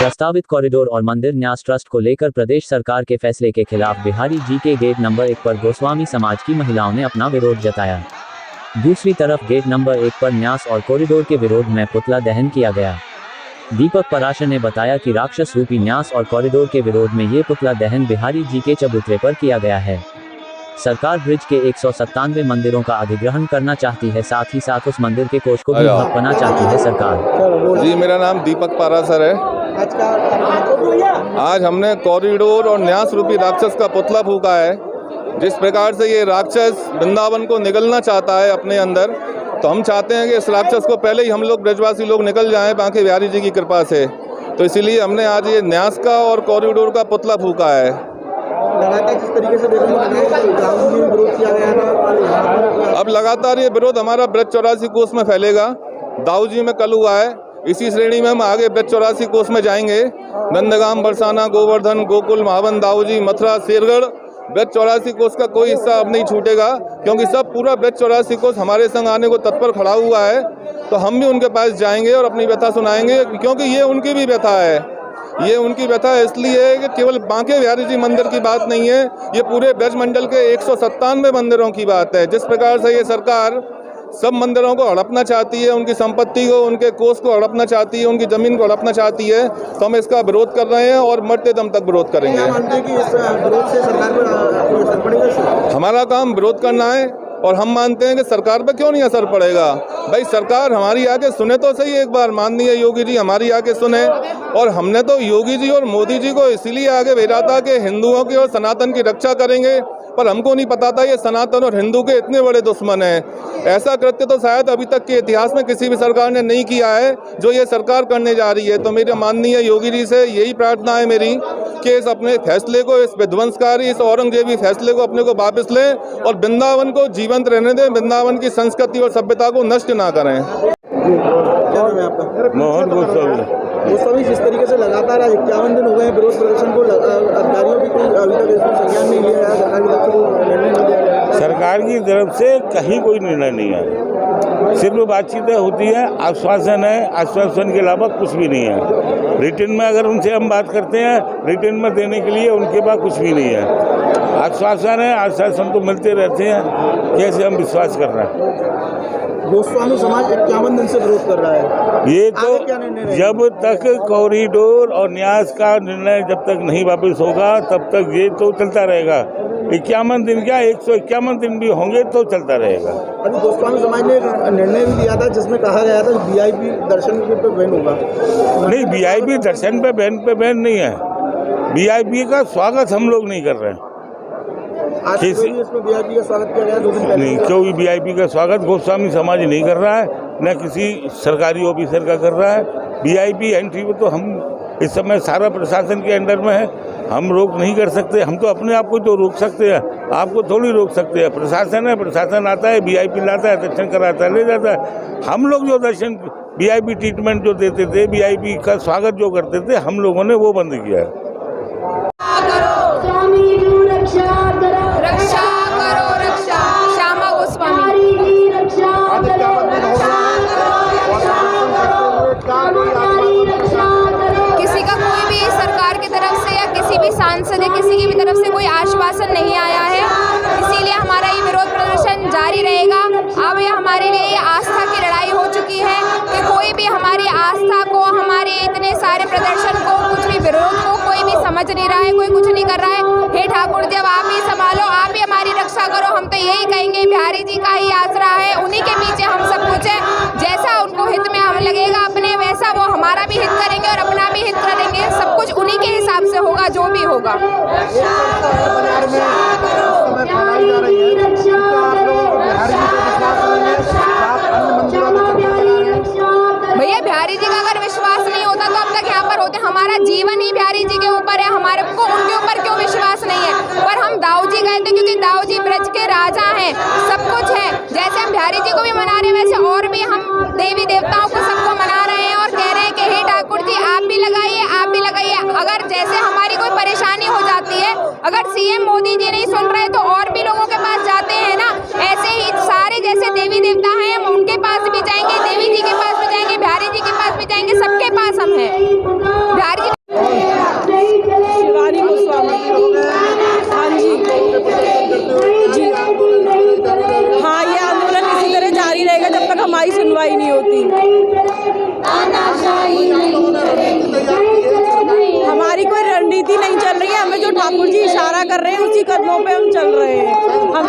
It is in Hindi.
प्रस्तावित कॉरिडोर और मंदिर न्यास ट्रस्ट को लेकर प्रदेश सरकार के फैसले के खिलाफ बिहारी जी के गेट नंबर 1 पर गोस्वामी समाज की महिलाओं ने अपना विरोध जताया। दूसरी तरफ गेट नंबर 1 पर न्यास और कॉरिडोर के विरोध में पुतला दहन किया गया। दीपक पराशर ने बताया कि राक्षस रूपी न्यास और कॉरिडोर के विरोध में ये पुतला दहन बिहारी जी के चबूतरे पर किया गया है। सरकार ब्रिज के 197 मंदिरों का अधिग्रहण करना चाहती है, साथ ही साथ उस मंदिर के कोष को भी हड़पना चाहती है सरकार। जी, मेरा नाम दीपक पराशर है। आज हमने कॉरिडोर और न्यास रूपी राक्षस का पुतला फूका है। जिस प्रकार से ये राक्षस वृंदावन को निगलना चाहता है अपने अंदर, तो हम चाहते हैं कि इस राक्षस को पहले ही हम लोग ब्रजवासी लोग निकल जाएं बांके बिहारी जी की कृपा से। तो इसीलिए हमने आज ये न्यास का और कॉरिडोर का पुतला फूका है। जिस तरीके से विरोध किया गया था, अब लगातार ये विरोध हमारा ब्रज 84 कोस में फैलेगा। दाऊ जी में कल हुआ है, इसी श्रेणी में हम आगे ब्रज 84 कोस में जाएंगे। नंदगाम, बरसाना, गोवर्धन, गोकुल, महावन, दाऊजी, मथुरा, शेरगढ़, ब्रज 84 कोस का कोई हिस्सा अब नहीं छूटेगा, क्योंकि सब पूरा ब्रज 84 कोस हमारे संग आने को तत्पर खड़ा हुआ है। तो हम भी उनके पास जाएंगे और अपनी व्यथा सुनाएंगे, क्योंकि ये उनकी भी व्यथा है। ये उनकी व्यथा इसलिए कि केवल बांके बिहारी जी मंदिर की बात नहीं है, ये पूरे ब्रज मंडल के 197 मंदिरों की बात है। जिस प्रकार से ये सरकार सब मंदिरों को हड़पना चाहती है, उनकी संपत्ति को, उनके कोष को हड़पना चाहती है, उनकी जमीन को हड़पना चाहती है, तो हम इसका विरोध कर रहे हैं और मरते दम तक विरोध करेंगे। हमारा काम विरोध करना है और हम मानते हैं कि सरकार पर क्यों नहीं असर पड़ेगा। भाई, सरकार हमारी आके सुने तो सही एक बार। माननीय योगी जी हमारी आके सुने, और हमने तो योगी जी और मोदी जी को इसीलिए आगे भेजा था कि हिंदुओं की और सनातन की रक्षा करेंगे, पर हमको नहीं पता था ये सनातन और हिंदू के इतने बड़े दुश्मन हैं। ऐसा कृत्य तो शायद अभी तक के इतिहास में किसी भी सरकार ने नहीं किया है जो ये सरकार करने जा रही है। तो मेरे माननीय योगी जी से यही प्रार्थना है मेरी कि इस अपने फैसले को, इस विध्वंसकारी, इस औरंगजेबी फैसले को अपने को वापस लें और वृंदावन को जीवंत रहने दें, वृंदावन की संस्कृति और सभ्यता को नष्ट ना करें। मोहन गोस्वामी, जिस तरीके से लगातार 51 दिन हो गए विरोध प्रदर्शन को, अधिकारियों की कोई अभी तक इसमें संज्ञान नहीं लिया है, सरकार की तरफ से कहीं कोई निर्णय नहीं है। सिर्फ बातचीतें होती है, आश्वासन है, आश्वासन के अलावा कुछ भी नहीं है। रिटर्न में अगर उनसे हम बात करते हैं, रिटर्न में देने के लिए उनके पास कुछ भी नहीं है। आश्वासन है, आश्वासन तो मिलते रहते हैं, कैसे हम विश्वास कर रहे हैं। गोस्वामी समाज 51 दिन से विरोध कर रहा है। ये तो जब तक कॉरिडोर और न्यास का निर्णय जब तक नहीं वापस होगा, तब तक ये तो चलता रहेगा। 51 दिन क्या, 151 दिन भी होंगे तो चलता रहेगा। अभी गोस्वामी समाज ने निर्णय भी दिया था जिसमें कहा गया था VIP दर्शन पे बैन होगा। नहीं, VIP दर्शन पे बैन नहीं है। VIP का स्वागत हम लोग नहीं कर रहे हैं। आज इसमें VIP का स्वागत किया गया 2 दिन पहले। नहीं, कोई VIP का स्वागत गोस्वामी समाज नहीं कर रहा है, न किसी सरकारी ऑफिसर का कर रहा है। VIP एंट्री में तो हम इस समय सारा प्रशासन के अंडर में है, हम रोक नहीं कर सकते। हम तो अपने आप को तो रोक सकते हैं, आपको थोड़ी रोक सकते हैं। प्रशासन है, प्रशासन आता है, VIP लाता है, दर्शन कराता है, ले जाता है। हम लोग जो दर्शन VIP ट्रीटमेंट जो देते थे, VIP का स्वागत जो करते थे, हम लोगों ने वो बंद किया है। किसी का कोई भी सरकार की तरफ से या किसी भी सांसद या किसी की भी तरफ से कोई आश्वासन नहीं आया है, इसीलिए हमारा ये विरोध प्रदर्शन जारी रहेगा। अब ये हमारे लिए आस्था की लड़ाई हो चुकी है कि कोई भी हमारी आस्था को, हमारे इतने सारे प्रदर्शन को, कुछ भी विरोध को कोई भी समझ नहीं रहा है, कोई कुछ नहीं कर रहा है। हे ठाकुर जी, अब आप ही संभालो, आप ही हमारी रक्षा करो। हम तो यही कहेंगे, बिहारी जी का ही आसरा है, उन्हीं के पीछे हम सब कुछ है। जैसा उनको हित में हम लगेगा अपने, वैसा वो हमारा भी हित करेंगे और अपना भी हित करेंगे। सब कुछ उन्हीं के हिसाब से होगा, जो भी होगा। भैया, बिहारी जी का अगर विश्वास नहीं होता तो अब तक यहाँ पर होते। हमारा जीवन ही बिहारी जी के ऊपर है, हमारे को उनके ऊपर क्यों विश्वास नहीं है। पर हम दाऊ जी गए थे क्योंकि दाऊ जी ब्रज के राजा हैं, सब कुछ है। जैसे हम बिहारी जी को भी मना रहे हैं, वैसे और भी हम देवी देवताओं को सबको मना रहे हैं और कह रहे हैं कि हे ठाकुर जी, आप भी लगाइए, आप भी लगाइए। अगर जैसे हमारी कोई परेशानी हो जाती है, अगर CM मोदी जी नहीं सुन रहे तो और भी लोगों के पास जाते हैं ना। ऐसे ही सारे जैसे देवी देवता हैं, हम उनके पास भी जाएंगे, देवी जी के पास भी जाएंगे, बिहारी जी के पास भी जाएंगे, सबके पास हम हैं। बिहारी जी हमारी सुनवाई नहीं होती। हमारी कोई रणनीति नहीं चल रही है, हमें जो ठाकुर जी इशारा कर रहे हैं उसी कदमों पे हम चल रहे हैं। हम